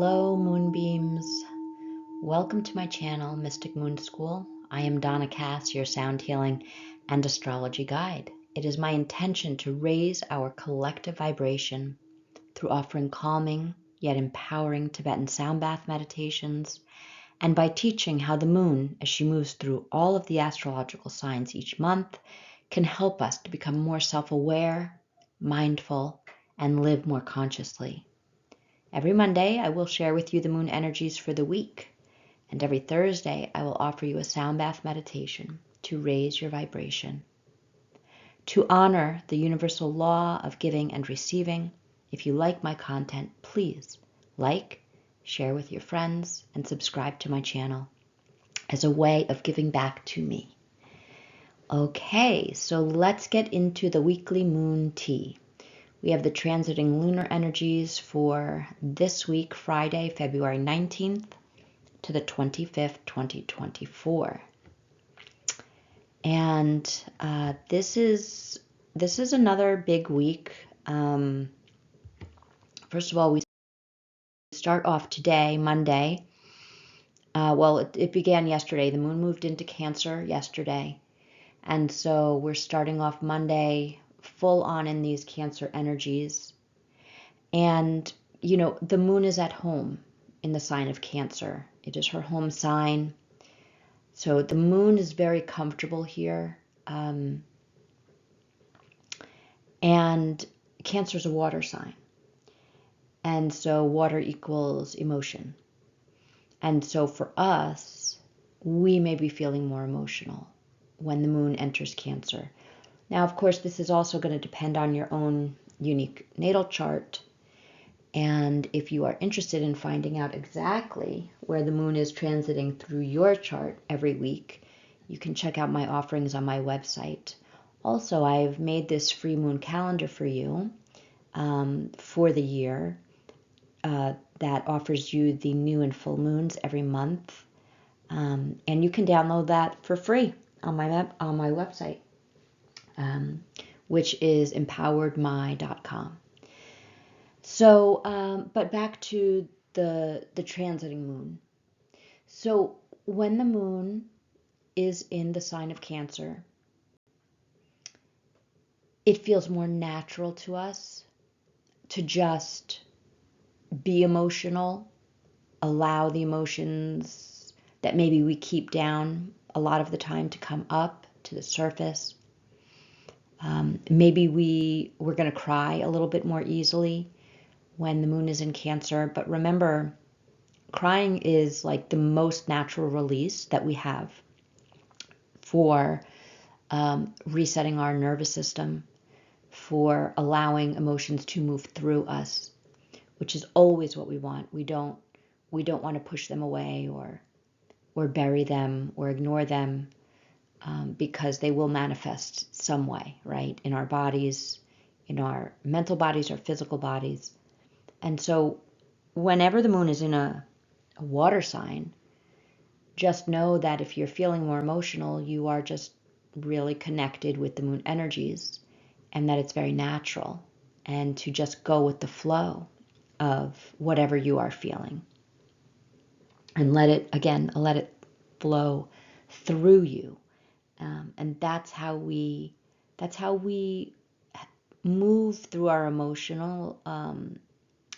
Hello, moonbeams. Welcome to my channel, Mystic Moon School. I am Donna Cass, your sound healing and astrology guide. It is my intention to raise our collective vibration through offering calming yet empowering Tibetan sound bath meditations, and by teaching how the moon, as she moves through all of the astrological signs each month, can help us to become more self-aware, mindful, and live more consciously. Every Monday, I will share with you the moon energies for the week, and every Thursday, I will offer you a sound bath meditation to raise your vibration. To honor the universal law of giving and receiving, if you like my content, please like, share with your friends, and subscribe to my channel as a way of giving back to me. Okay, so let's get into the weekly moon tea. We have the transiting lunar energies for this week, Friday, February 19th to the 25th, 2024. And this is another big week. First of all, we start off today, Monday. It began yesterday. The moon moved into Cancer yesterday. And so we're starting off Monday full on in these Cancer energies. And, the moon is at home in the sign of Cancer. It is her home sign. So the moon is very comfortable here. And Cancer is a water sign. And so water equals emotion. And so for us, we may be feeling more emotional when the moon enters Cancer. Now, of course, this is also going to depend on your own unique natal chart. And if you are interested in finding out exactly where the moon is transiting through your chart every week, you can check out my offerings on my website. Also, I've made this free moon calendar for you for the year that offers you the new and full moons every month. And you can download that for free on my website, which is empoweredmy.com. So, but back to the transiting moon. So when the moon is in the sign of Cancer, it feels more natural to us to just be emotional, allow the emotions that maybe we keep down a lot of the time to come up to the surface. Maybe we're going to cry a little bit more easily when the moon is in Cancer. But remember, crying is like the most natural release that we have for resetting our nervous system, for allowing emotions to move through us, which is always what we want. We don't want to push them away or bury them or ignore them, because they will manifest some way, right? In our bodies, in our mental bodies, our physical bodies. And so whenever the moon is in a water sign, just know that if you're feeling more emotional, you are just really connected with the moon energies, and that it's very natural, and to just go with the flow of whatever you are feeling, and let it flow through you. And that's how we move through our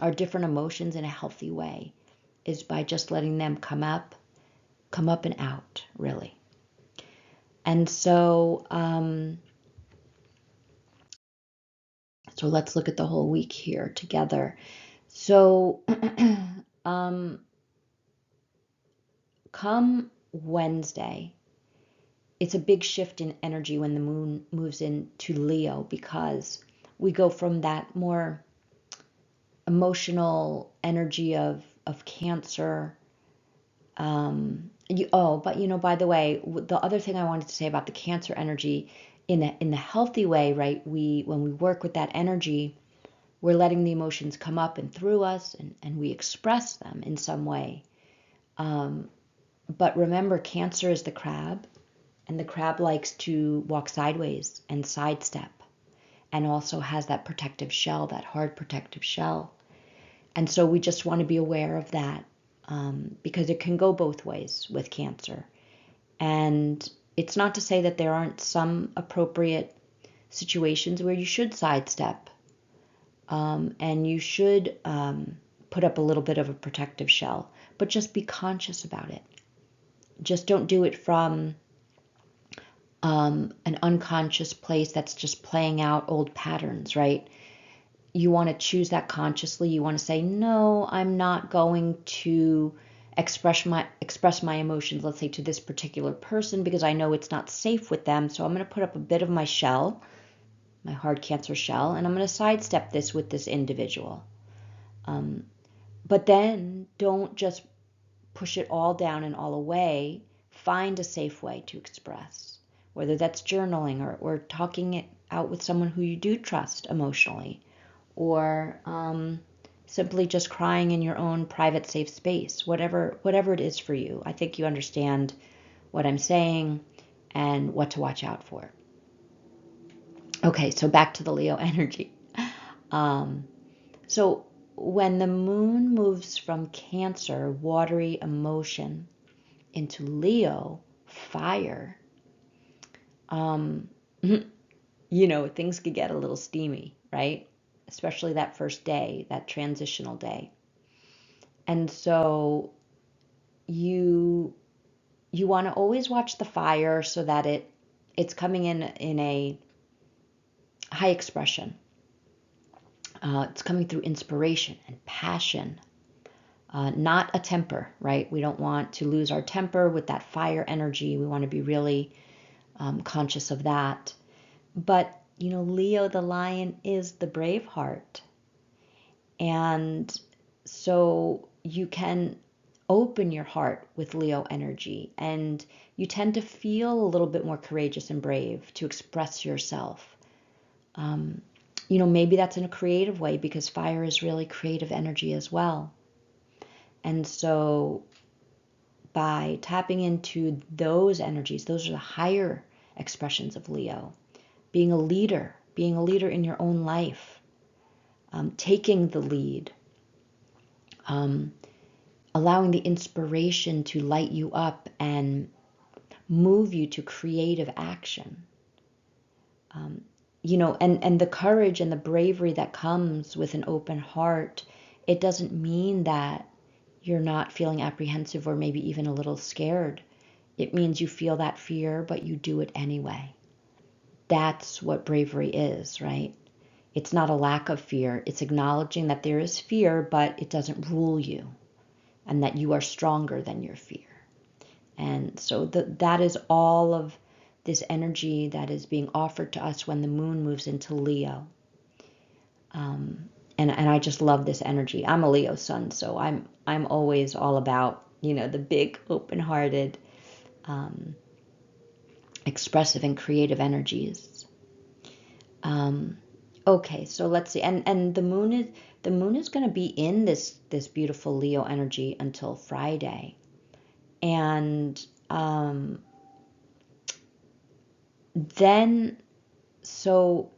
our different emotions in a healthy way, is by just letting them come up and out, really. And so, so let's look at the whole week here together. So, come Wednesday, it's a big shift in energy when the moon moves into Leo, because we go from that more emotional energy of Cancer. But by the way, the other thing I wanted to say about the Cancer energy, in the healthy way, right? When we work with that energy, we're letting the emotions come up and through us, and we express them in some way. But remember, Cancer is the crab, and the crab likes to walk sideways and sidestep, and also has that protective shell, that hard protective shell. And so we just want to be aware of that, because it can go both ways with Cancer. And it's not to say that there aren't some appropriate situations where you should sidestep, and you should put up a little bit of a protective shell, but just be conscious about it. Just don't do it from an unconscious place that's just playing out old patterns, right? You want to choose that consciously. You want to say, no, I'm not going to express my emotions, let's say, to this particular person, because I know it's not safe with them. So I'm going to put up a bit of my shell, my hard Cancer shell, and I'm going to sidestep this with this individual. But then don't just push it all down and all away. Find a safe way to express, whether that's journaling or talking it out with someone who you do trust emotionally, or simply just crying in your own private safe space, whatever it is for you. I think you understand what I'm saying and what to watch out for. Okay, so back to the Leo energy. So when the moon moves from Cancer, watery emotion, into Leo, fire, things could get a little steamy, right? Especially that first day, that transitional day. And so you want to always watch the fire so that it's coming in a high expression. It's coming through inspiration and passion, not a temper, right? We don't want to lose our temper with that fire energy. We want to be really conscious of that. But, Leo the lion is the brave heart. And so you can open your heart with Leo energy, and you tend to feel a little bit more courageous and brave to express yourself. Maybe that's in a creative way, because fire is really creative energy as well. And so by tapping into those energies, those are the higher expressions of Leo. Being a leader in your own life, taking the lead, allowing the inspiration to light you up and move you to creative action. And the courage and the bravery that comes with an open heart, it doesn't mean that you're not feeling apprehensive or maybe even a little scared. It means you feel that fear, but you do it anyway. That's what bravery is, right? It's not a lack of fear. It's acknowledging that there is fear, but it doesn't rule you, and that you are stronger than your fear. And so that is all of this energy that is being offered to us when the moon moves into Leo. And I just love this energy. I'm a Leo sun, so I'm always all about, the big, open-hearted, expressive and creative energies. Okay, so let's see. And the moon is going to be in this beautiful Leo energy until Friday. And then so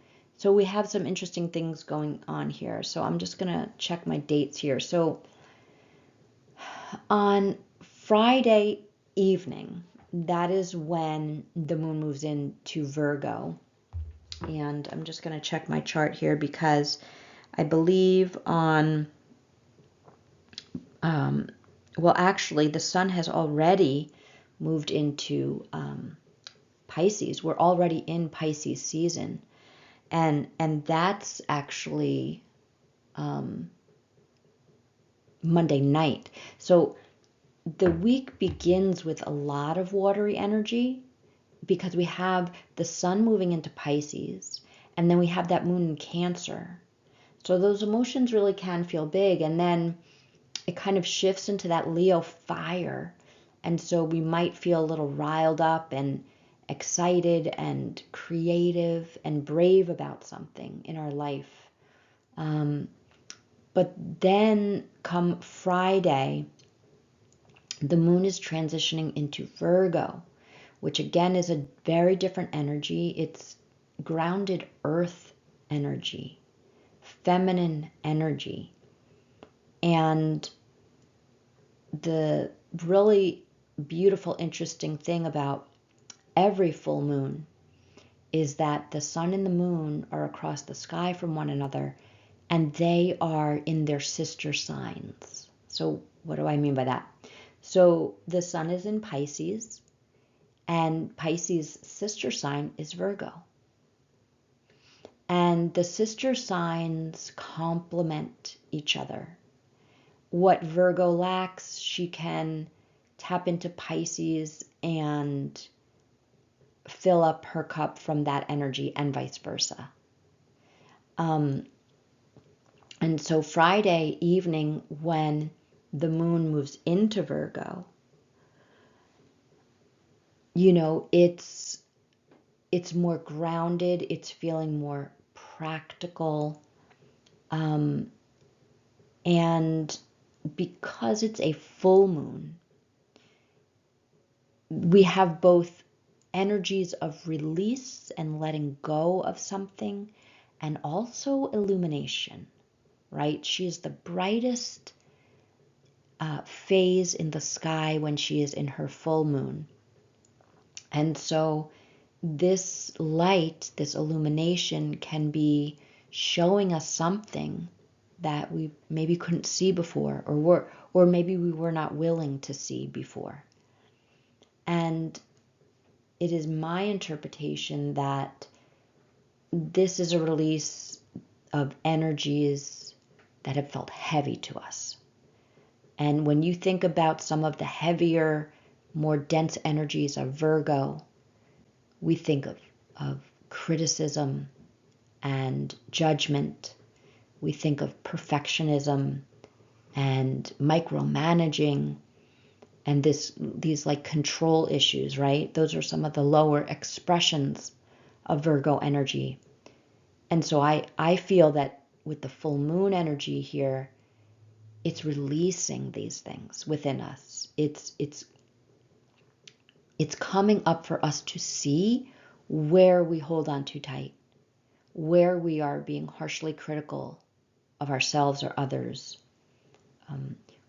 we have some interesting things going on here. So I'm just going to check my dates here. So on Friday evening, that is when the moon moves into Virgo. And I'm just going to check my chart here, because I believe on, actually, the sun has already moved into Pisces. We're already in Pisces season. And that's actually Monday night. So the week begins with a lot of watery energy, because we have the sun moving into Pisces, and then we have that moon in Cancer. So those emotions really can feel big, and then it kind of shifts into that Leo fire. And so we might feel a little riled up and excited and creative and brave about something in our life. But then come Friday, the moon is transitioning into Virgo, which again is a very different energy. It's grounded earth energy, feminine energy. And the really beautiful, interesting thing about every full moon is that the sun and the moon are across the sky from one another, and they are in their sister signs. So what do I mean by that? So the sun is in Pisces, and Pisces' sister sign is Virgo. And the sister signs complement each other. What Virgo lacks, she can tap into Pisces and fill up her cup from that energy, and vice versa. And so Friday evening, when the moon moves into Virgo, it's more grounded, it's feeling more practical. And because it's a full moon, we have both energies of release and letting go of something, and also illumination, right? She is the brightest phase in the sky when she is in her full moon. And so this light, this illumination, can be showing us something that we maybe couldn't see before, or maybe we were not willing to see before. And it is my interpretation that this is a release of energies that have felt heavy to us. And when you think about some of the heavier, more dense energies of Virgo, we think of criticism and judgment. We think of perfectionism and micromanaging and these like control issues, right? Those are some of the lower expressions of Virgo energy. And so I feel that with the full moon energy here, it's releasing these things within us. It's coming up for us to see where we hold on too tight, where we are being harshly critical of ourselves or others,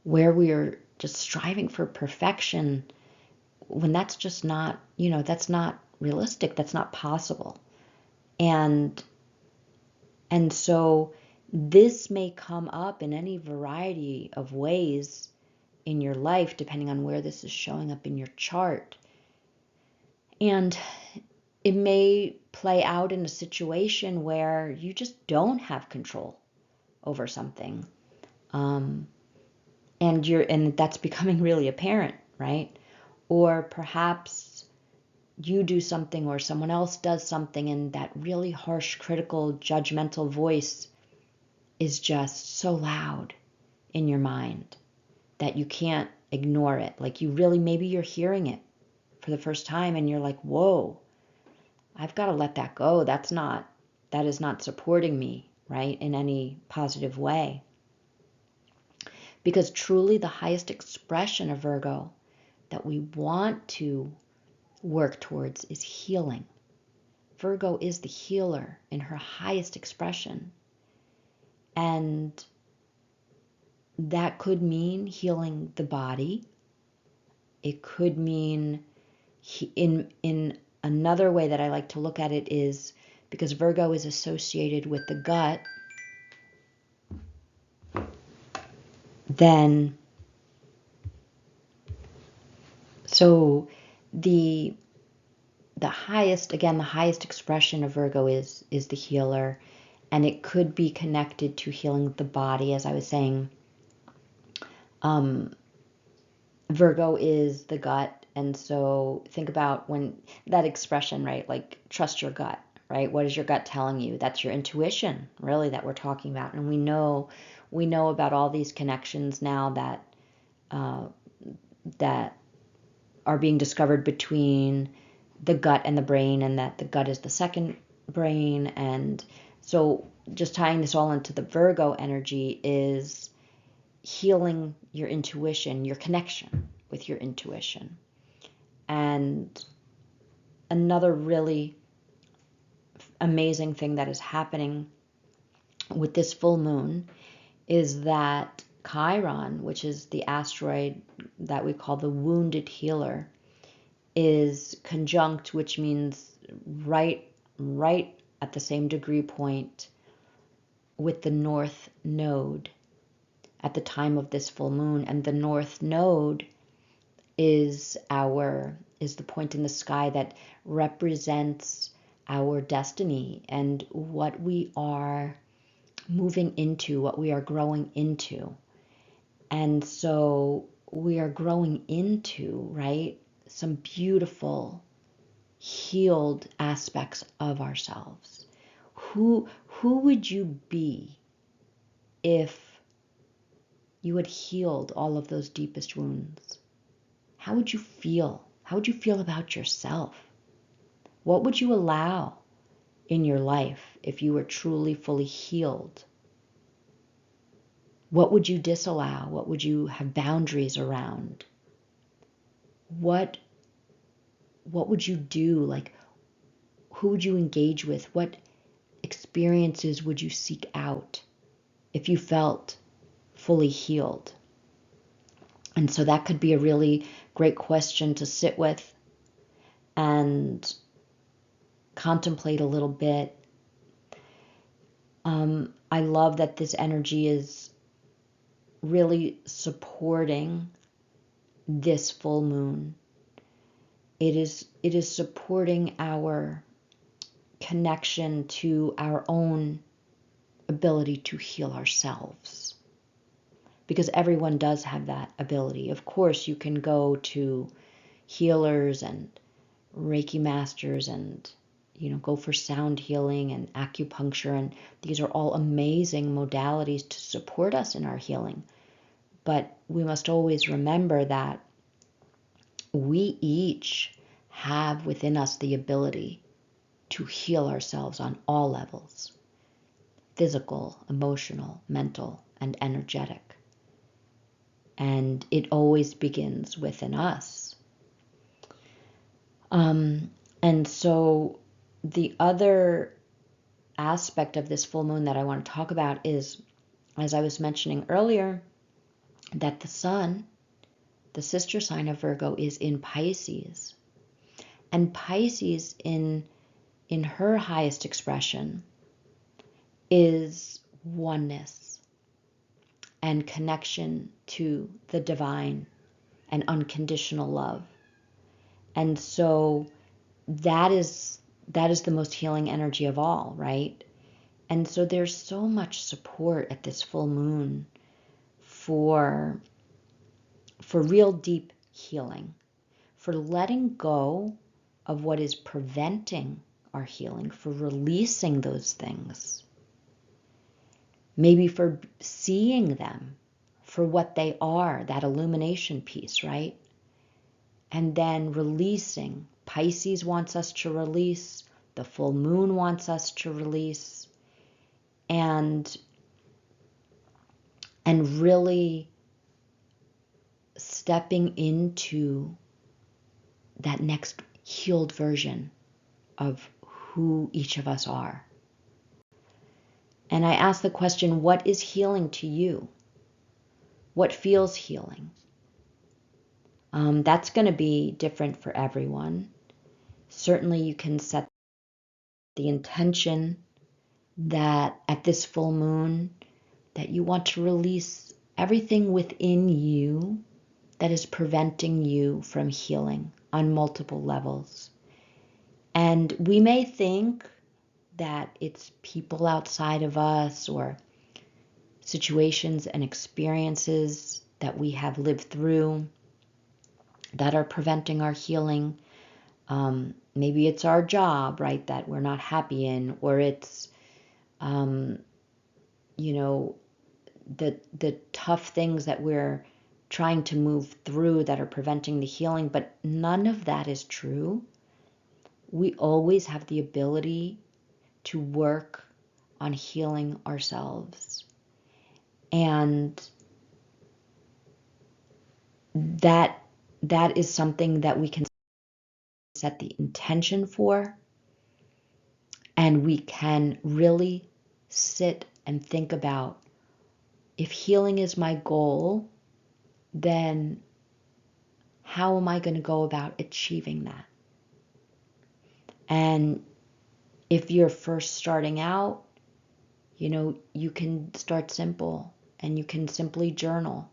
where we are just striving for perfection when that's just not, that's not realistic, that's not possible. And so this may come up in any variety of ways in your life, depending on where this is showing up in your chart. And it may play out in a situation where you just don't have control over something. And that's becoming really apparent, right? Or perhaps you do something or someone else does something, and that really harsh, critical, judgmental voice is just so loud in your mind that you can't ignore it. Like maybe you're hearing it for the first time and you're like, whoa, I've got to let that go. That is not supporting me, right, in any positive way. Because truly the highest expression of Virgo that we want to work towards is healing. Virgo is the healer in her highest expression. And that could mean healing the body. It could mean, in another way that I like to look at it is, because Virgo is associated with the gut, then so the highest expression of Virgo is the healer, and it could be connected to healing the body. As I was saying, Virgo is the gut, and so think about when that expression, right? Like, trust your gut, right? What is your gut telling you? That's your intuition, really, that we're talking about. And we know about all these connections now that are being discovered between the gut and the brain, and that the gut is the second brain. And so just tying this all into the Virgo energy is healing your intuition, your connection with your intuition. And another really amazing thing that is happening with this full moon is that Chiron, which is the asteroid that we call the wounded healer, is conjunct, which means right at the same degree point with the North Node at the time of this full moon. And the North Node is the point in the sky that represents our destiny and what we are moving into, what we are growing into. And so we are growing into, right, some beautiful healed aspects of ourselves. Who would you be if you had healed all of those deepest wounds? How would you feel? How would you feel about yourself? What would you allow in your life if you were truly, fully healed? What would you disallow? What would you have boundaries around? What would you do? Like, who would you engage with? What experiences would you seek out if you felt fully healed? And so that could be a really great question to sit with and contemplate a little bit. I love that this energy is really supporting this full moon. It is supporting our connection to our own ability to heal ourselves, because everyone does have that ability. Of course, you can go to healers and Reiki masters and go for sound healing and acupuncture, and these are all amazing modalities to support us in our healing. But we must always remember that we each have within us the ability to heal ourselves on all levels: physical, emotional, mental, and energetic. And it always begins within us. And so the other aspect of this full moon that I want to talk about is, as I was mentioning earlier, that the sun, the sister sign of Virgo, is in Pisces. And Pisces in her highest expression is oneness and connection to the divine and unconditional love. And so that is the most healing energy of all, right? And so there's so much support at this full moon for real deep healing, for letting go of what is preventing our healing, for releasing those things, maybe for seeing them for what they are, that illumination piece, right? And then releasing. Pisces wants us to release. The full moon wants us to release. And really stepping into that next healed version of who each of us are. And I ask the question, what is healing to you? What feels healing? That's going to be different for everyone. Certainly you can set the intention that at this full moon that you want to release everything within you that is preventing you from healing on multiple levels. And we may think that it's people outside of us or situations and experiences that we have lived through that are preventing our healing. Maybe it's our job, right, that we're not happy in, or it's, the tough things that we're trying to move through that are preventing the healing. But none of that is true. We always have the ability to work on healing ourselves. And that is something that we can set the intention for, and we can really sit and think about if healing is my goal, then how am I going to go about achieving that? And if you're first starting out, you can start simple and you can simply journal.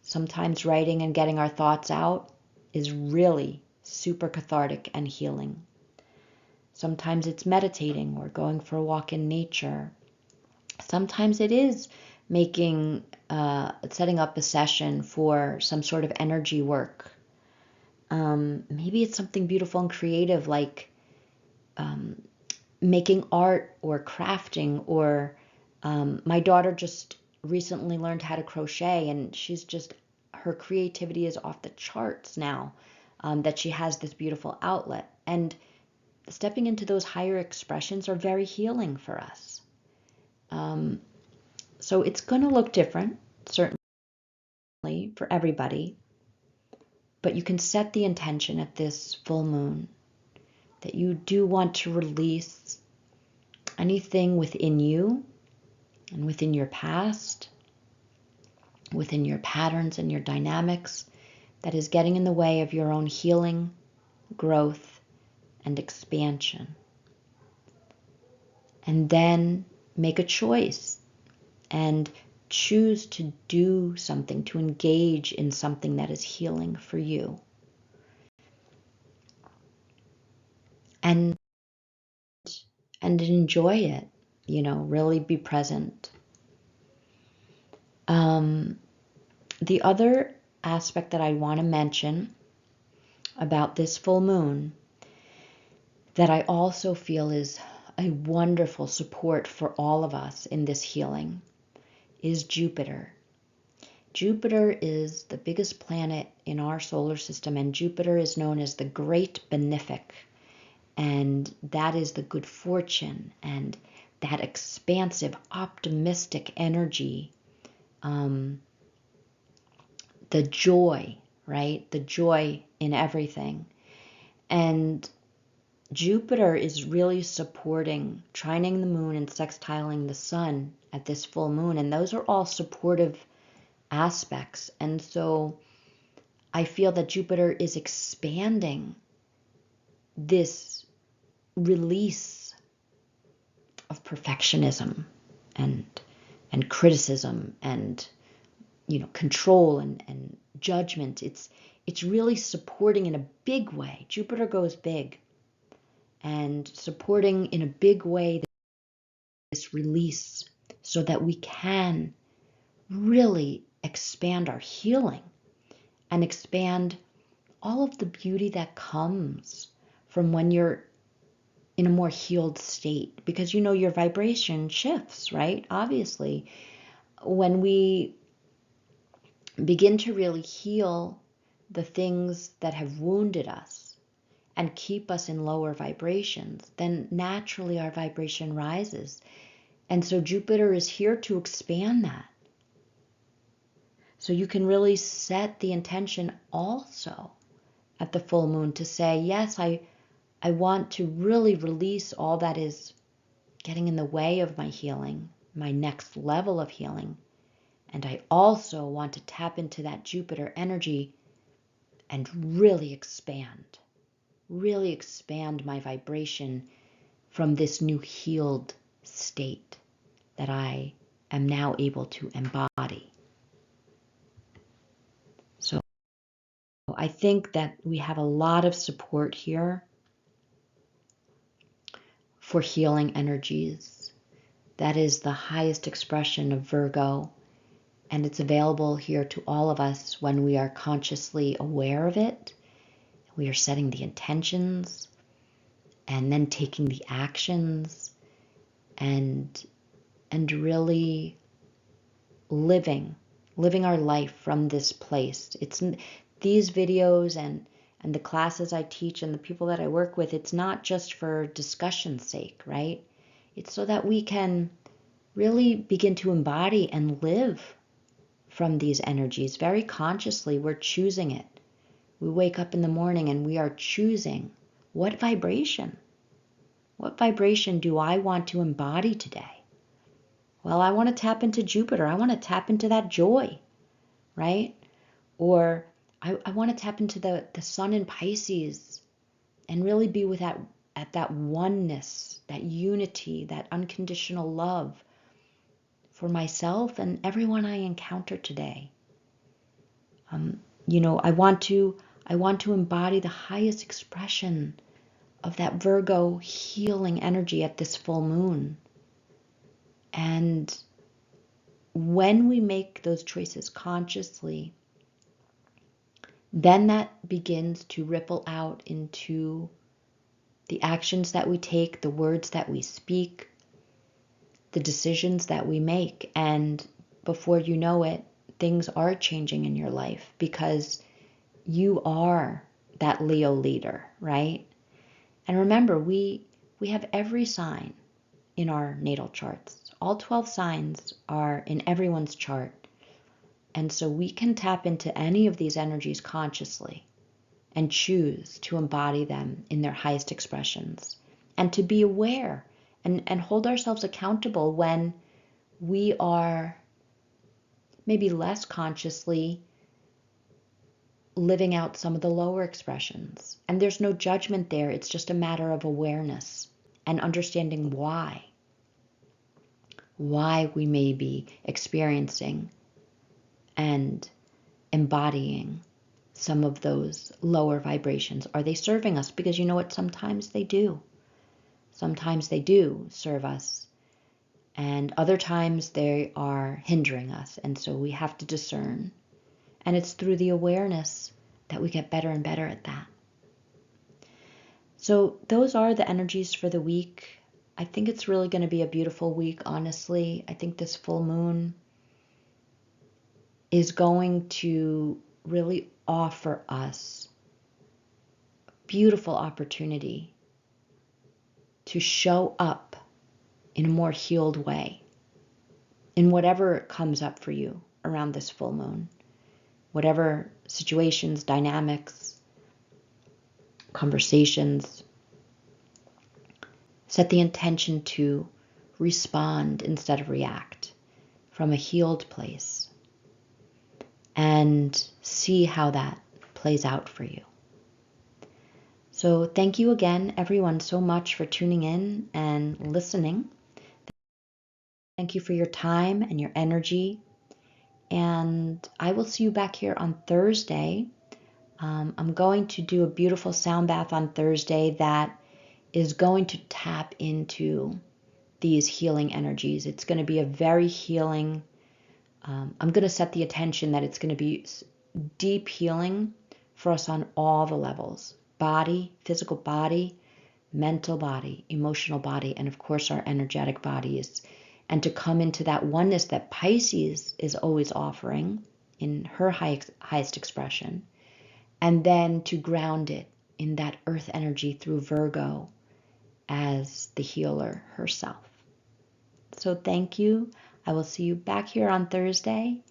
Sometimes writing and getting our thoughts out is really super cathartic and healing. Sometimes it's meditating or going for a walk in nature. Sometimes it is setting up a session for some sort of energy work. Maybe it's something beautiful and creative like making art or crafting, or my daughter just recently learned how to crochet, and her creativity is off the charts now, that she has this beautiful outlet. And stepping into those higher expressions are very healing for us. So it's going to look different, certainly, for everybody. But you can set the intention at this full moon that you do want to release anything within you and within your past, within your patterns and your dynamics that is getting in the way of your own healing, growth, and expansion. And then make a choice and choose to do something, to engage in something that is healing for you. And enjoy it, really be present. The other aspect that I want to mention about this full moon that I also feel is a wonderful support for all of us in this healing is Jupiter. Jupiter is the biggest planet in our solar system, and Jupiter is known as the Great Benefic. And that is the good fortune and that expansive, optimistic energy, the joy, right? The joy in everything. And Jupiter is really supporting, trining the moon and sextiling the sun at this full moon. And those are all supportive aspects. And so I feel that Jupiter is expanding this release of perfectionism and criticism and control and judgment. It's really supporting in a big way. Jupiter goes big, and supporting in a big way this release so that we can really expand our healing and expand all of the beauty that comes from when you're in a more healed state, because your vibration shifts, right? Obviously, when we begin to really heal the things that have wounded us and keep us in lower vibrations, then naturally our vibration rises. And so Jupiter is here to expand that. So you can really set the intention also at the full moon to say, yes, I want to really release all that is getting in the way of my healing, my next level of healing. And I also want to tap into that Jupiter energy and really expand my vibration from this new healed state that I am now able to embody. So I think that we have a lot of support here for healing energies. That is the highest expression of Virgo, and it's available here to all of us when we are consciously aware of it. We are setting the intentions and then taking the actions and really living our life from this place. It's these videos and the classes I teach and the people that I work with, it's not just for discussion's sake, right? It's so that we can really begin to embody and live from these energies very consciously. We're choosing it. We wake up in the morning and we are choosing what vibration do I want to embody today? Well, I want to tap into Jupiter. I want to tap into that joy, right? Or I want to tap into the sun in Pisces and really be with at that oneness, that unity, that unconditional love for myself and everyone I encounter today. I want to embody the highest expression of that Virgo healing energy at this full moon. And when we make those choices consciously, then that begins to ripple out into the actions that we take, the words that we speak, the decisions that we make. And before you know it, things are changing in your life because you are that Leo leader, right? And remember, we have every sign in our natal charts. All 12 signs are in everyone's chart. And so we can tap into any of these energies consciously and choose to embody them in their highest expressions and to be aware and hold ourselves accountable when we are maybe less consciously living out some of the lower expressions. And there's no judgment there. It's just a matter of awareness and understanding why we may be experiencing and embodying some of those lower vibrations. Are they serving us? Because you know what? Sometimes they do. Sometimes they do serve us. And other times they are hindering us. And so we have to discern. And it's through the awareness that we get better and better at that. So those are the energies for the week. I think it's really going to be a beautiful week, honestly. I think this full moon is going to really offer us a beautiful opportunity to show up in a more healed way in whatever comes up for you around this full moon. Whatever situations, dynamics, conversations, set the intention to respond instead of react from a healed place and see how that plays out for you. So thank you again, everyone, so much for tuning in and listening. Thank you for your time and your energy. And I will see you back here on Thursday. I'm going to do a beautiful sound bath on Thursday that is going to tap into these healing energies. It's going to be a very healing, I'm going to set the attention that it's going to be deep healing for us on all the levels. Body, physical body, mental body, emotional body, and of course our energetic bodies. And to come into that oneness that Pisces is always offering in her highest expression. And then to ground it in that earth energy through Virgo as the healer herself. So thank you. I will see you back here on Thursday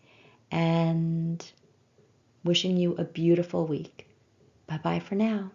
and wishing you a beautiful week. Bye-bye for now.